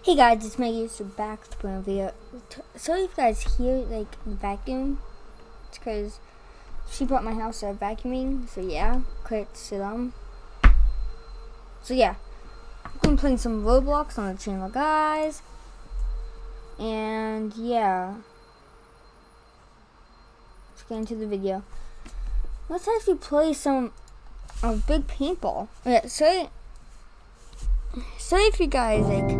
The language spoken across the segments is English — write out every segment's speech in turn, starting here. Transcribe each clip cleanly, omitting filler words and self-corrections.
Hey guys, it's Maggie. So back with a video. Sorry if you guys hear like the vacuum. It's because she brought my house out vacuuming. So yeah, quit sit on. So yeah, I've been playing some Roblox on the channel, guys. And yeah, let's get into the video. Let's actually play some big paintball. Yeah, sorry if you guys wait.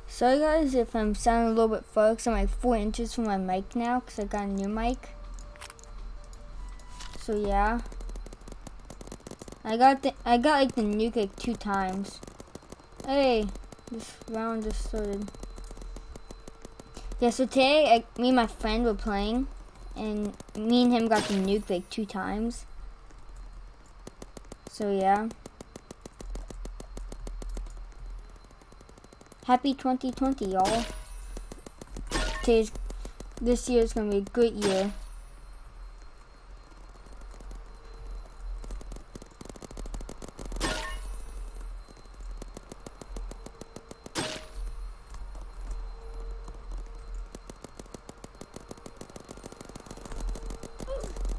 Sorry guys if I'm sounding a little bit far, because I'm like 4 inches from my mic now because I got a new mic. So yeah, I got like the nuke like 2 times. Hey, this round just started. Yeah, so today me and my friend were playing, and me and him got the nuke like 2 times. So yeah. Happy 2020, y'all. This year is gonna be a great year.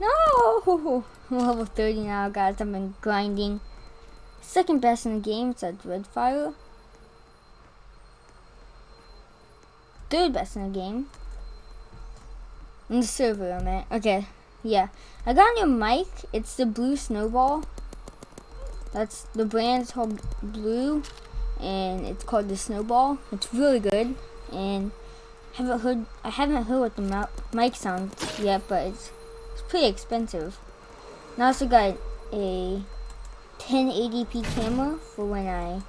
No! I'm level 30 now, guys. I've been grinding. Second best in the game, it's at Redfire. Third best in the game. In the server, I meant. Okay, yeah. I got a new mic. It's the Blue Snowball. That's the brand's called Blue, and it's called the Snowball. It's really good, and I haven't heard what the mic sounds yet, but it's pretty expensive. And I also got a 1080p camera for when I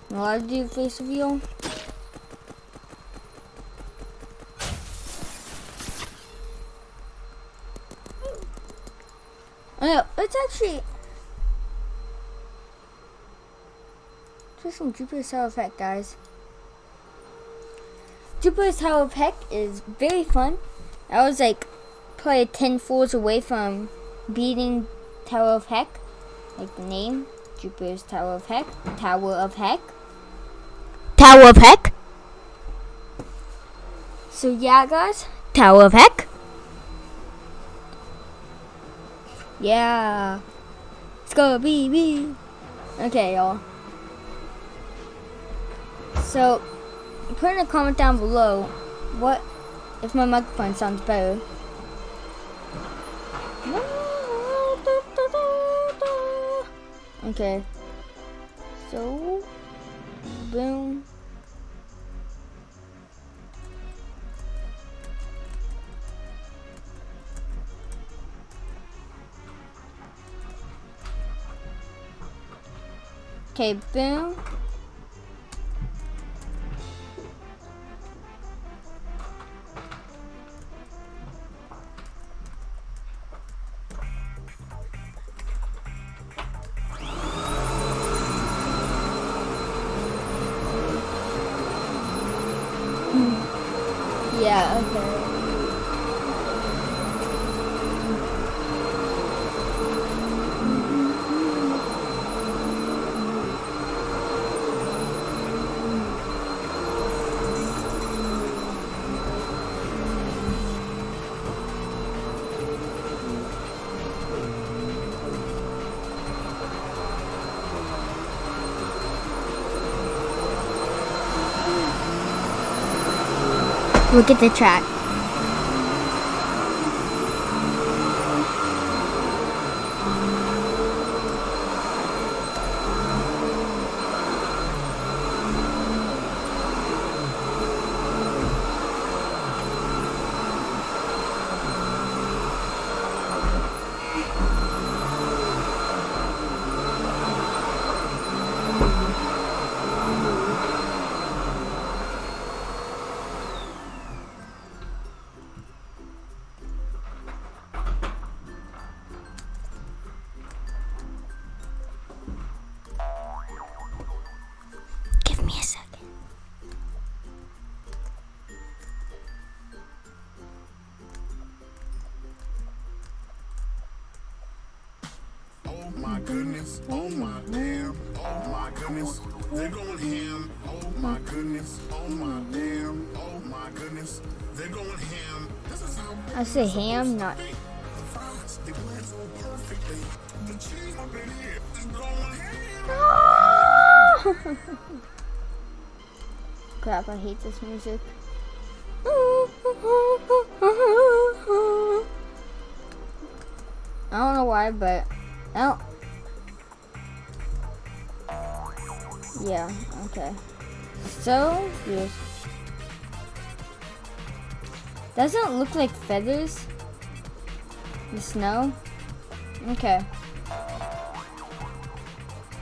want to do face reveal. Oh yeah, let's actually do some Jupiter's Tower Effect, guys. Jupiter's Tower Effect is very fun. I was like probably 10 floors away from beating Tower of Heck, like the name, Jupiter's Tower of Heck, Tower of Heck, Tower of Heck. So yeah, guys, Tower of Heck. Yeah, let's go, BB. Okay, y'all. So put in a comment down below what if my microphone sounds better. Okay, so boom. Okay, boom. Yeah, okay. Look at the track. Give me a second. Oh my goodness, oh my damn, Oh my goodness, they're going ham. Oh my goodness, oh my damn, oh my goodness, they're going ham. This is how I say ham, not. the fries, they blend so perfectly. The cheese up in here is going ham. Crap, I hate this music. I don't know why, but oh, yeah, okay. So yes, doesn't look like feathers. The snow. Okay.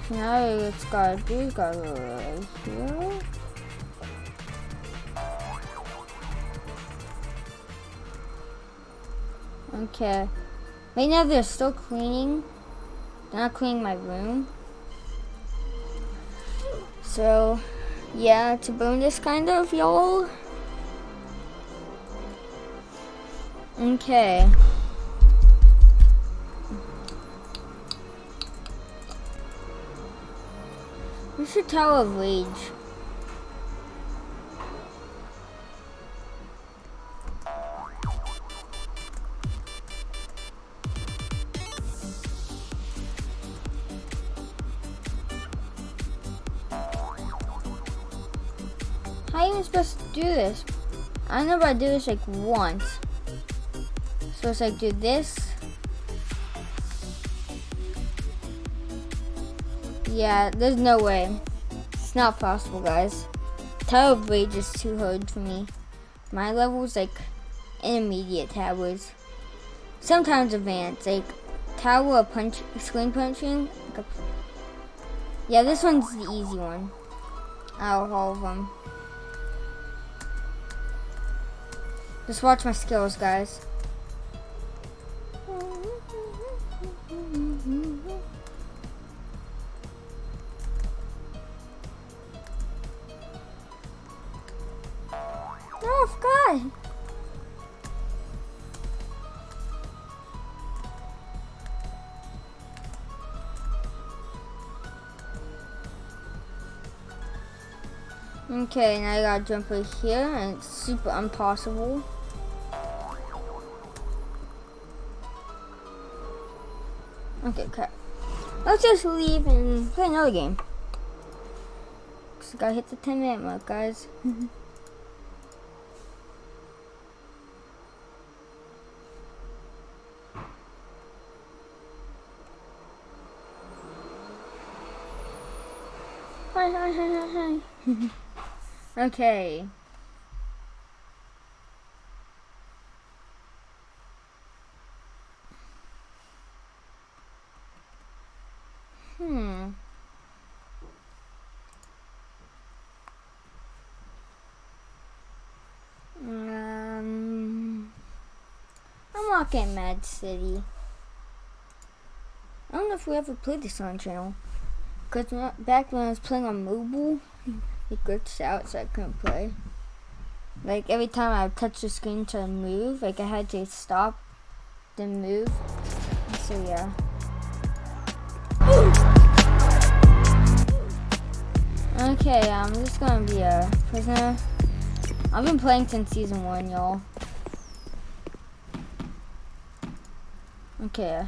So now it's gotta do. Gotta go right here. Okay. Right now they're still cleaning. They're not cleaning my room. So, yeah, it's a bonus kind of, y'all. Okay. We should Tower of Rage. How are you even supposed to do this? I know I do this like once. So it's like do this. Yeah, there's no way. It's not possible, guys. Tower of Rage is too hard for me. My level is like intermediate towers. Sometimes advanced, like tower of screen punching. Yeah, this one's the easy one out of all of them. Just watch my skills, guys. Oh, God. Okay, now I gotta jump right here, and it's super impossible. Okay, crap. Let's just leave and play another game. Cause I gotta hit the 10-minute mark, guys. Hi. Okay. I'm not getting Mad City. I don't know if we ever played this on channel. Because back when I was playing on mobile, it glitched out so I couldn't play. Like every time I would touch the screen to move, like I had to stop, then move. So yeah. Okay, I'm just gonna be a prisoner. I've been playing since season 1, y'all. Okay.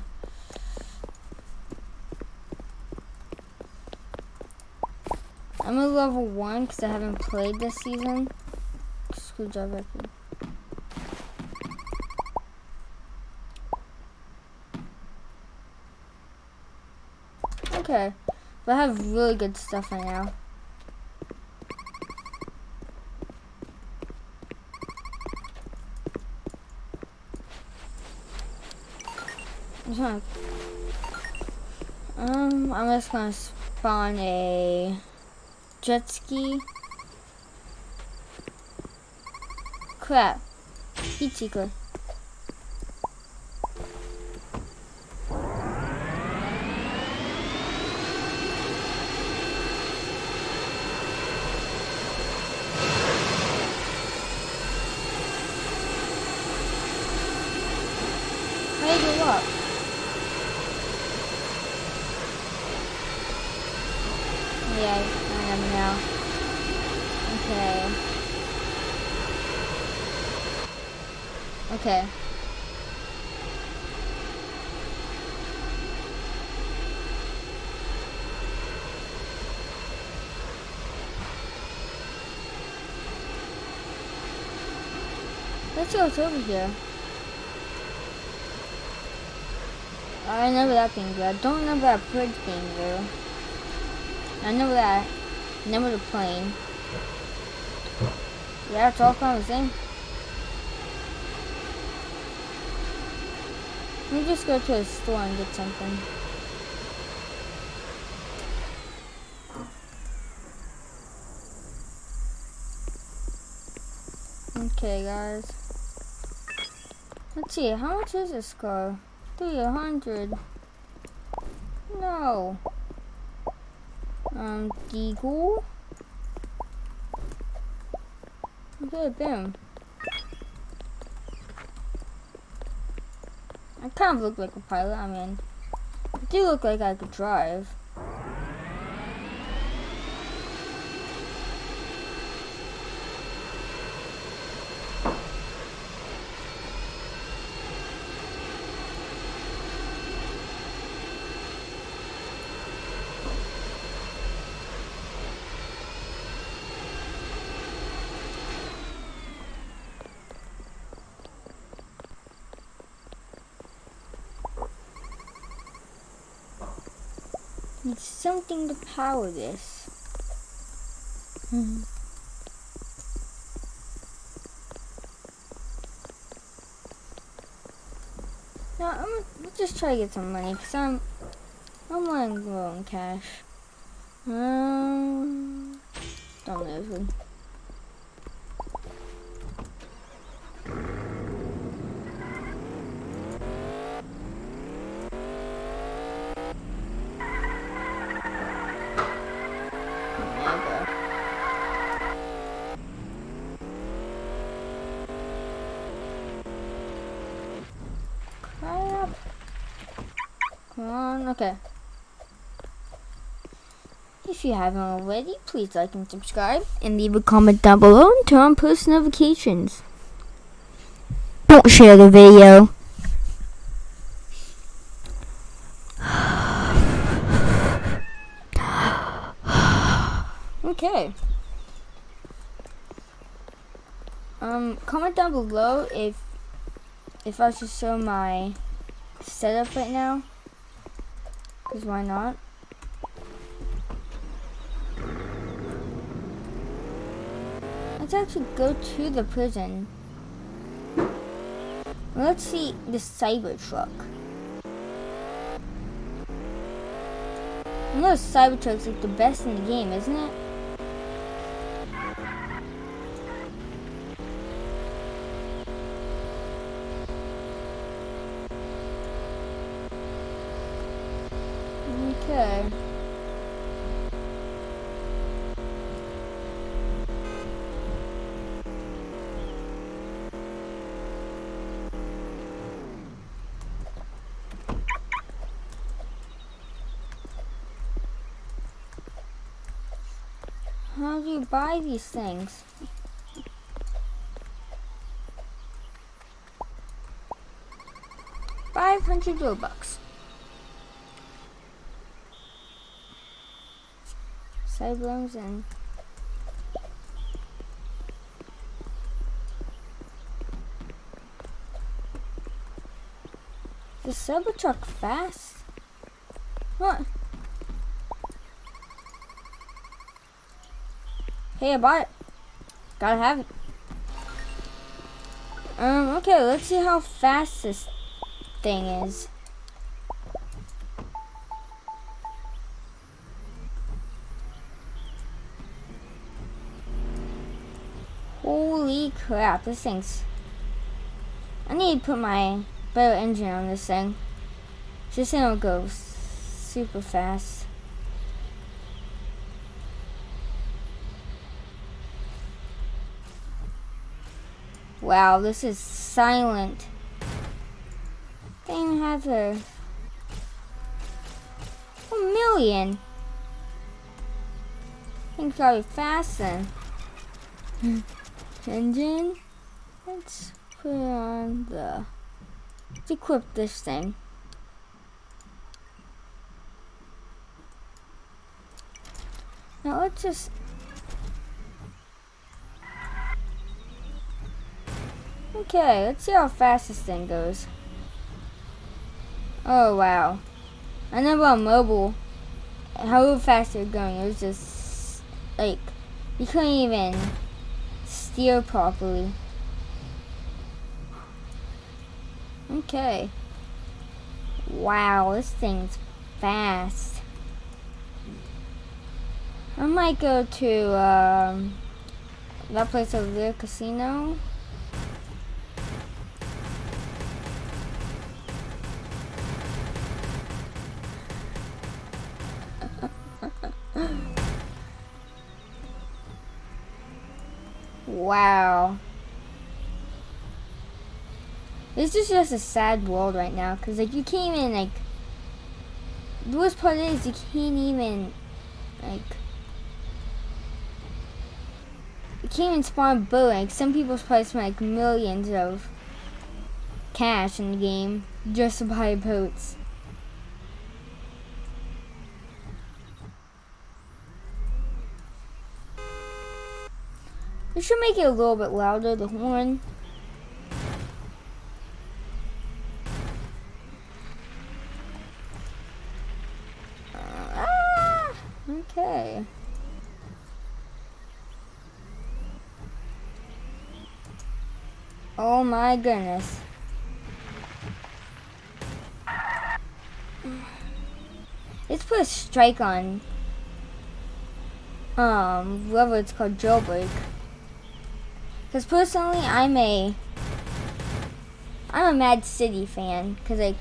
I'm at level 1 because I haven't played this season. Screwdriver. Okay, but I have really good stuff right now. I'm just gonna spawn a jet ski. Crap. Heat seeker. How do you go up? Yeah, I am now. Okay. Okay. Let's see what's over here. I remember that being good. I don't remember that bridge being there. I remember that. I remember the plane. Yeah, it's all kind of the same. Let me just go to a store and get something. Okay, guys. Let's see, how much is this car? 300. No. Deagle. Okay, boom. I kind of look like a pilot. I mean, I do look like I could drive. Need something to power this. Now let's just try to get some money because I'm running low on cash. Don't lose. Come on, okay. If you haven't already, please like and subscribe and leave a comment down below and turn on post notifications. Don't share the video. Okay. Comment down below if I should show my setup right now. Cause why not? Let's actually go to the prison. Let's see the Cybertruck. I know Cybertruck's like the best in the game, isn't it? Okay. How do you buy these things? $500 Cyberlums and the Cybertruck fast? What? Hey, I bought it. Gotta have it. Okay, let's see how fast this thing is. Holy crap, this thing's... I need to put my better engine on this thing. This thing will go super fast. Wow, this is silent. Thing has a 1 million. Thing's gotta be fast then. Engine. Let's put on the. Let's equip this thing. Now let's just. Okay, let's see how fast this thing goes. Oh wow. I know about mobile. How fast they're going. It was just like you couldn't even steer properly. Okay. Wow, this thing's fast. I might go to that place over there, casino. Wow. This is just a sad world right now, cause like you can't even like. The worst part is you can't even like. You can't even spawn a boat. Like some people's probably spend like millions of cash in the game just to buy boats. We should make it a little bit louder, the horn. Okay. Oh my goodness. Let's put a strike on whatever it's called, jailbreak. Cause personally I'm a Mad City fan. Cause like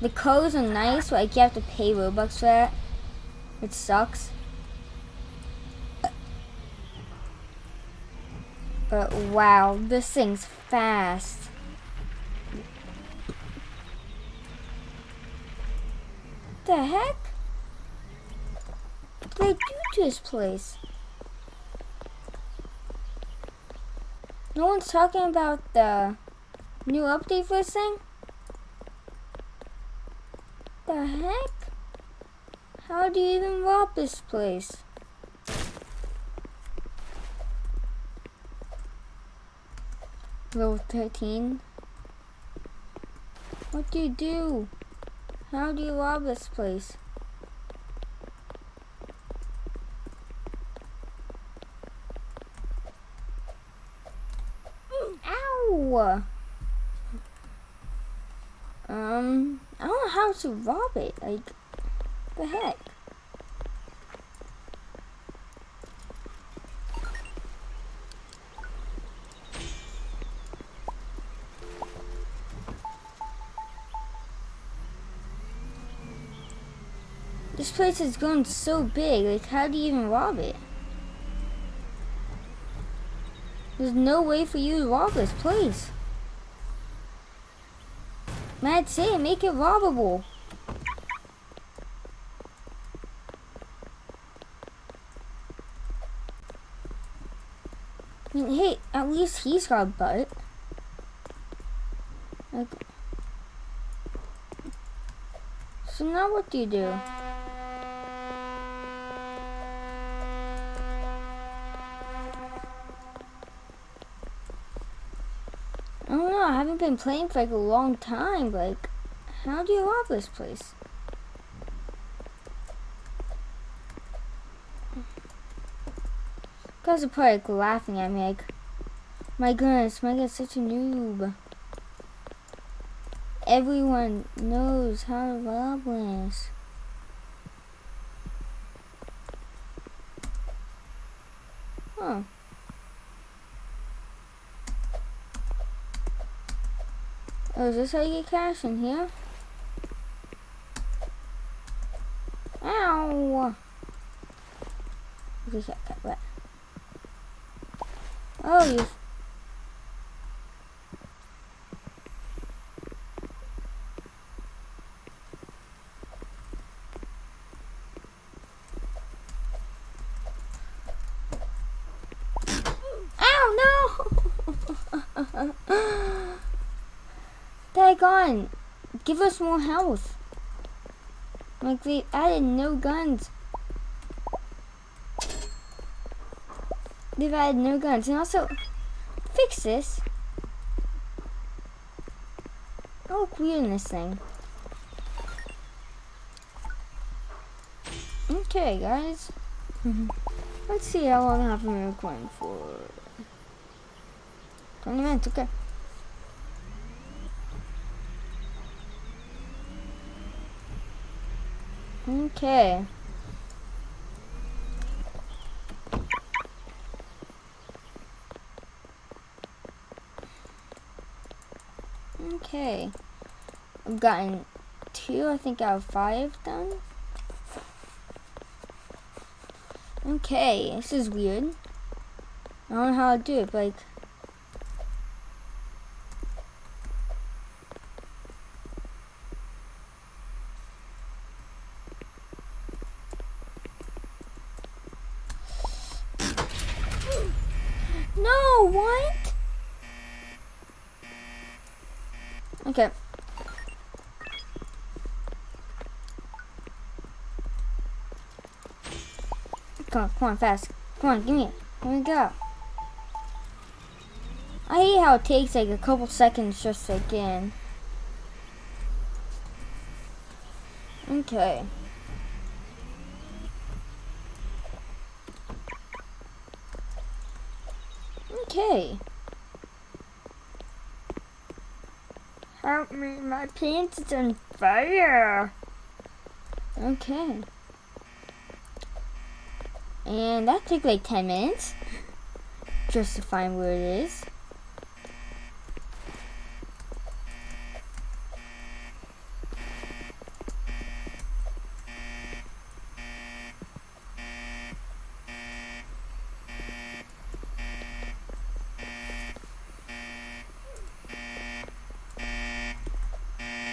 the colors are nice, but like you have to pay Robux for that. It sucks. But wow, this thing's fast. The heck? What did they do to this place? No one's talking about the new update for this thing? The heck? How do you even rob this place? Level 13. What do you do? How do you rob this place? Ow! I don't know how to rob it. Like, the heck? This place has grown so big, like how do you even rob it? There's no way for you to rob this place. Mad City, make it robbable. I mean, hey, at least he's got a butt. Like, so now what do you do? I don't know, I haven't been playing for like a long time, but like, how do you rob this place? Guys are probably like laughing at me like, my goodness, Mega's such a noob. Everyone knows how to rob this. Huh. Oh, is this how you get cash in here? Ow! Okay, what? Oh, you. Daggone. Give us more health. Like, they added no guns. They've added no guns. And also, fix this. I look weird in this thing. Okay, guys. Let's see how long I've been recording for. 20 minutes, okay. Okay. Okay. I've gotten 2, I think, out of 5 done. Okay, this is weird. I don't know how to do it, but like. No, what? Okay. Come on, fast. Come on, give me it. Here we go. I hate how it takes like a couple seconds just to get in. Okay. Okay. Help me, my pants is on fire. Okay. And that took like 10 minutes just to find where it is.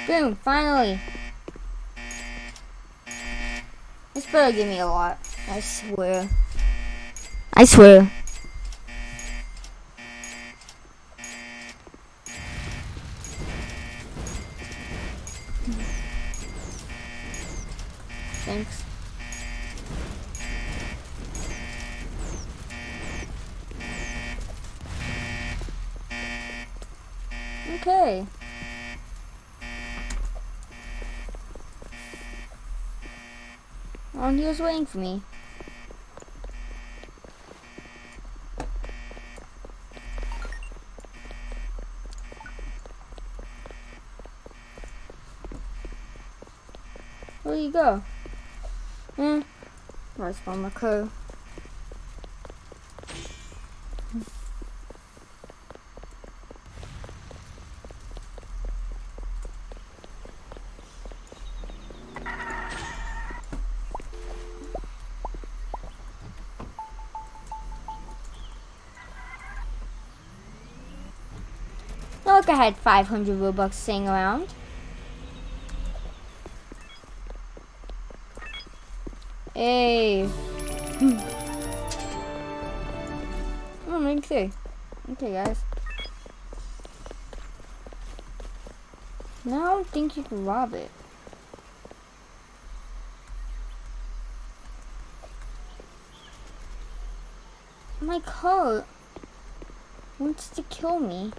Boom, finally. This better give me a lot. I swear. I swear. Thanks. Okay. Oh, he was waiting for me. Where do you go? Where's my crew? Look, I had 500 Robux sitting around. Hey. Oh, rank 3. Okay, guys. Now I don't think you can rob it. My car wants to kill me.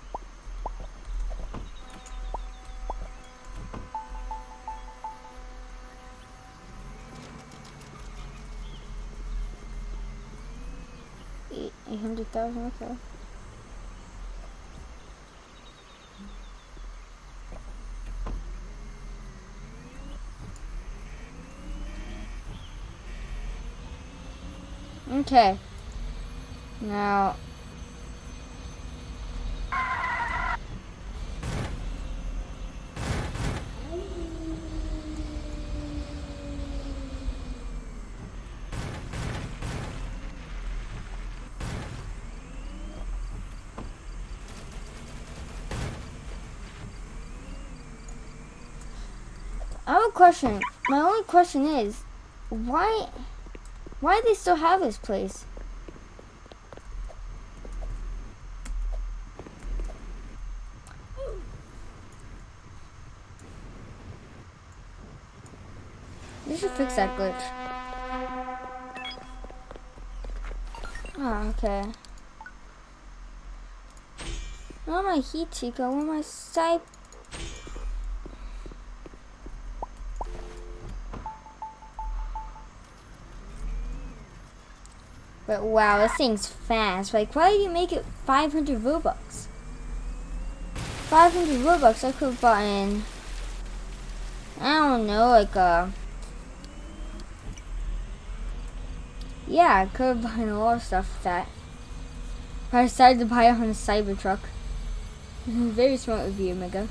$800,000, okay. Okay. Now. I have a question. My only question is, why do they still have this place? You should fix that glitch. Oh, okay. Where my heat seeker? Where my sight? But wow, this thing's fast. Like, why did you make it 500 Robux? 500 Robux, I could have bought in, I don't know, like yeah, I could have bought in a lot of stuff with that. But I decided to buy it on a Cybertruck. Very smart of you, Omega.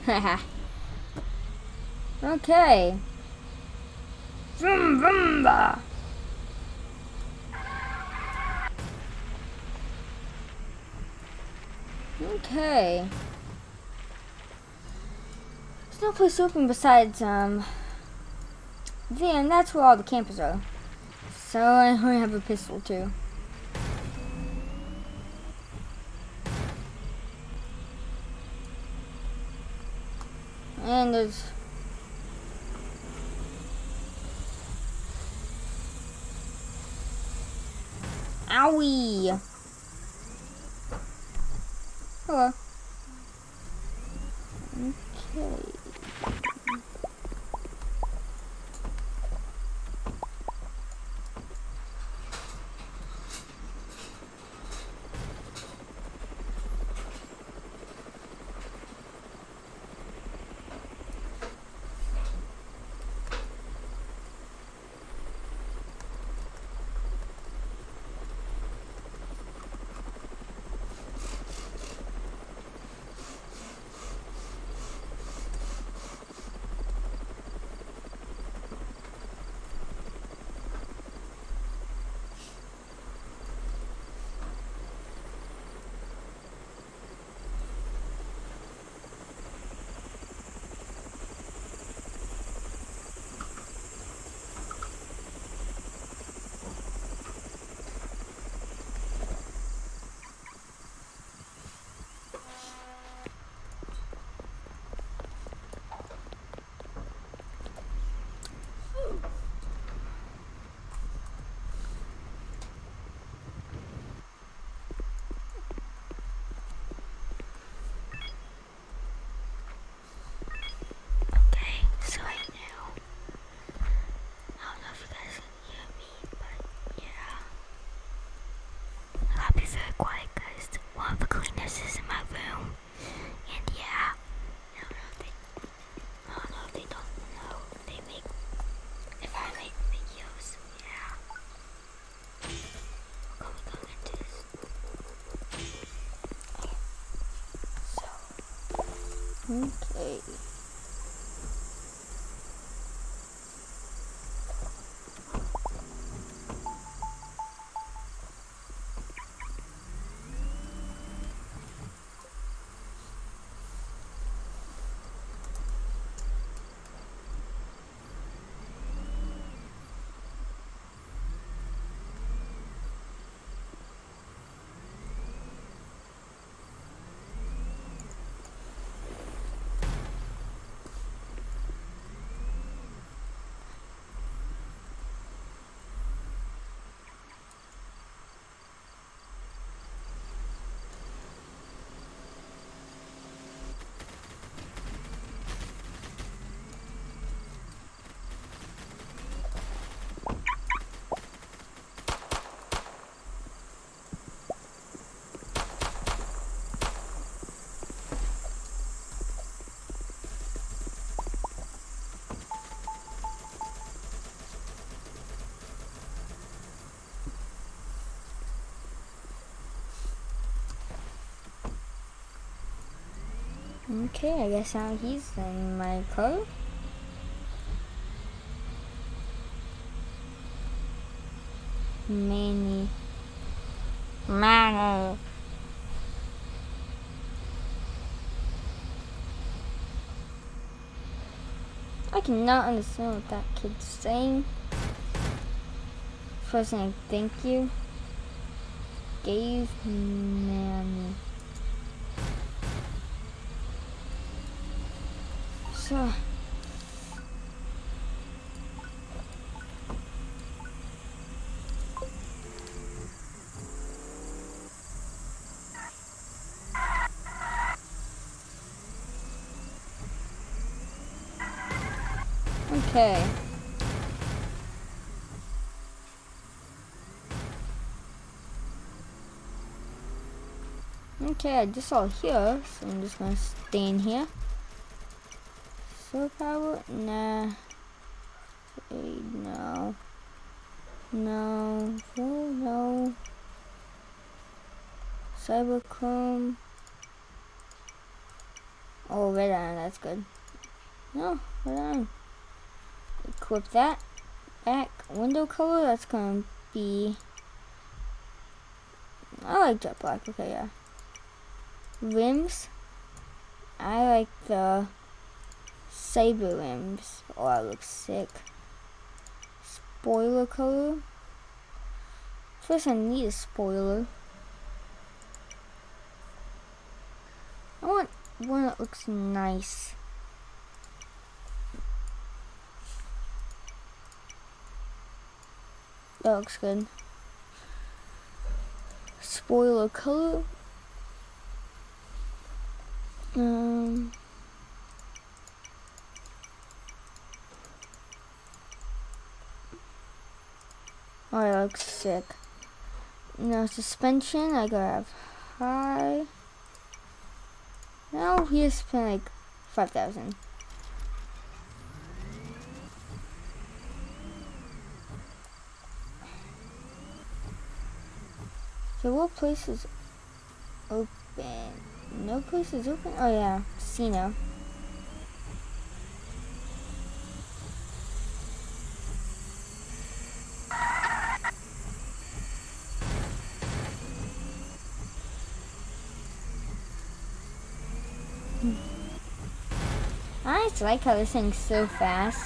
Haha. Okay. Vroom vroom ba. Okay. There's no place open besides and that's where all the campers are. So I only have a pistol too. And there's owie. Hello. Okay. Okay. Okay, I guess now he's in my car. Manny. Manny. I cannot understand what that kid's saying. First thing, thank you. Gave Manny. So. Okay. Okay, I just saw here, so I'm just gonna stay in here. Solar power? Nah. No. No. Oh, no. Cyberchrome. Oh, red iron, that's good. No, red iron. Equip that. Back. Window color, that's gonna be... I like jet black, okay, yeah. Rims. I like the saber rims. Oh, that looks sick. Spoiler color. First, I need a spoiler. I want one that looks nice. That looks good. Spoiler color. Oh, that looks sick. Now suspension, I gotta have high. Now he has spent like 5,000. So what place is open? No place is open? Oh yeah, casino. I just like how this thing's so fast.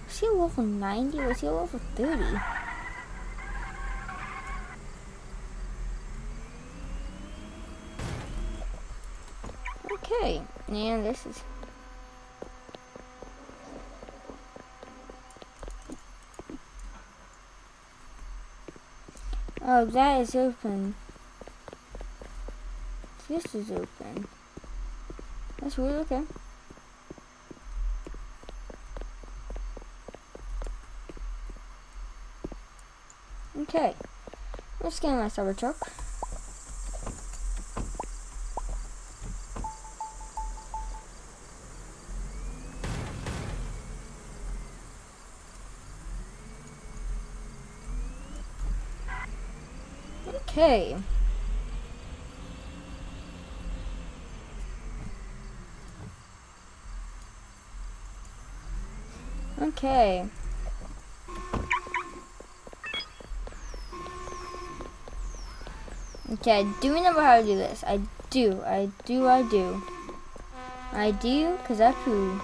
Was he a level 90 or was he a level 30? Okay, and this is... Oh, that is open. This is open. That's weird, okay. Okay, let's get my cyber truck. Okay. Okay. Okay, I do remember how to do this. I do, because I poo.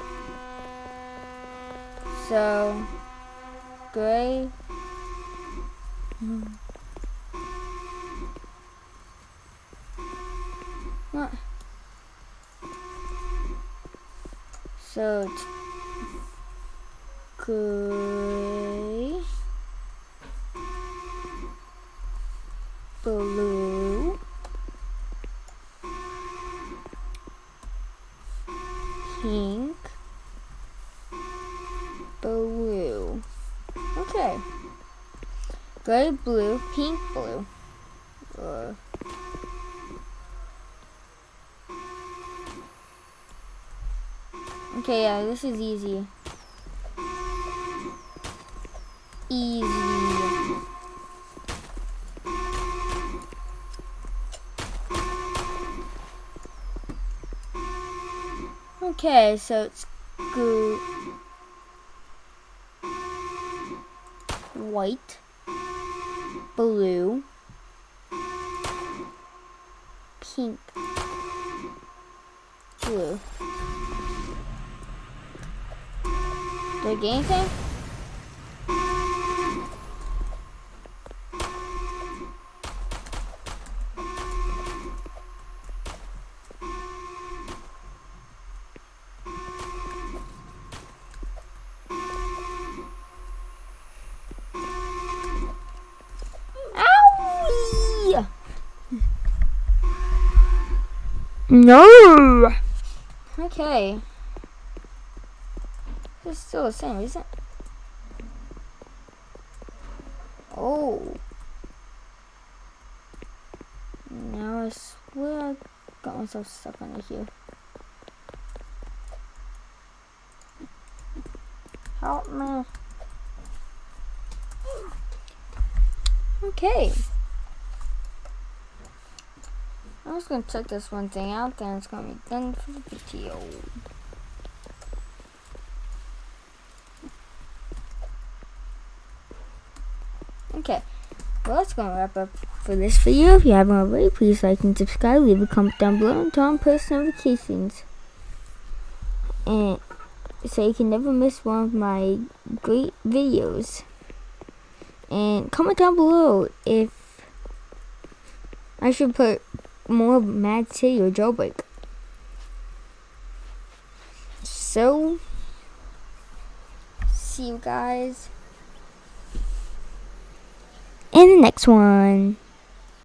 So, gray. What? So, it's gray, blue, pink, blue. Okay. Gray, blue, pink, blue. Okay, yeah, this is easy. Easy. Okay, so it's good. White, blue, pink, blue. Do I get anything? Owie! No! Okay. It's still the same, isn't it? Oh. Now I swear I got myself stuck under here. Help me. Okay. I'm just gonna check this one thing out, then it's gonna be done for the video. Okay, well that's gonna wrap up for this video. If you haven't already, please like and subscribe, leave a comment down below, and turn on post notifications. And so you can never miss one of my great videos. And comment down below if I should put more Mad City or Jailbreak. So, see you guys in the next one.